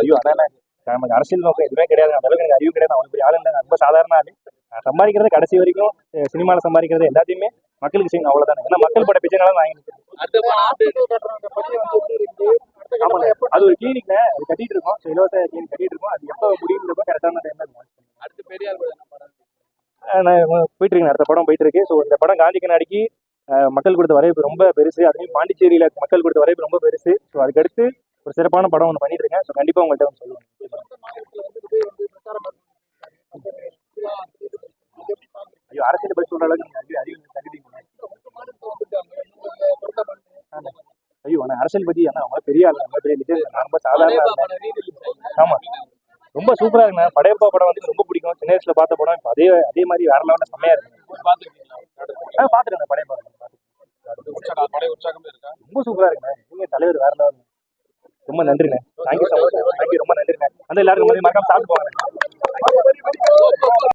ஐயோ அதான் நமக்கு அரசியல் நோக்கம் எதுவுமே கிடையாது. அந்த அளவுக்கு எனக்கு அறிவு கிடையாது. அவனுக்கு பெரிய ஆளு இல்லை. ரொம்ப சாதாரண ஆளு. சம்பாதிக்கிறது கடைசி வரைக்கும் சினிமாவில் சம்பாதிக்கிறது எல்லாத்தையுமே மக்களுக்கு செய்யணும், அவ்வளவுதானே. ஏன்னா மக்கள் பட்ட பிச்சைனால வாங்கி அது ஒரு கிளினிக்ல அது கட்டிட்டு இருக்கோம். இலவச கிளினிக் கட்டிட்டு இருக்கோம். அது எப்போ முடியுன்றப்போ கரெக்டான டைம்ல அடுத்து பெரியார் போயிட்டு இருக்கு. அடுத்த படம் போயிட்டு இருக்கு. ஸோ இந்த படம் காந்தி கண்ணாடிக்கு மக்கள் கொடுத்த வரவேற்பு ரொம்ப பெருசு. அதுலேயும் பாண்டிச்சேரியில மக்கள் கொடுத்த வரவேற்பு ரொம்ப பெருசு. ஸோ அதுக்கடுத்து ஒரு சிறப்பான படம் ஒன்று பண்ணிட்டு இருக்கேன். ஸோ கண்டிப்பா உங்கள்கிட்ட வந்து சொல்லுவேன். ஐயோ அரசியல் பற்றி சொல்ற அளவுக்கு அறிவு தகுதிங்க. ஐயோ நான் அரசியல் பத்தி அவங்க பெரிய ஆள், நம்ம பெரிய லிடர். நான் ரொம்ப சாதாரண. ஆமா ரொம்ப சூப்பரா இருக்குண்ணா. படையப்பா படம் வந்து ரொம்ப பிடிக்கும். சின்ன வயசுல பார்த்த படம். இப்போ அதே மாதிரி வேற லெவலில் செம்மையா இருக்கு. பாத்துருக்கேன் படையப்பா. ரொம்ப சூப்பரா இருக்குண்ணா. நீங்க தலைவர் வேற லெவல். ரொம்ப நன்றிண்ணே. Thank you so much. தேங்க்யூ, ரொம்ப நன்றிண்ணே. வந்து எல்லாருக்கும் மறக்காம சாப்பிட்டு போவாங்க.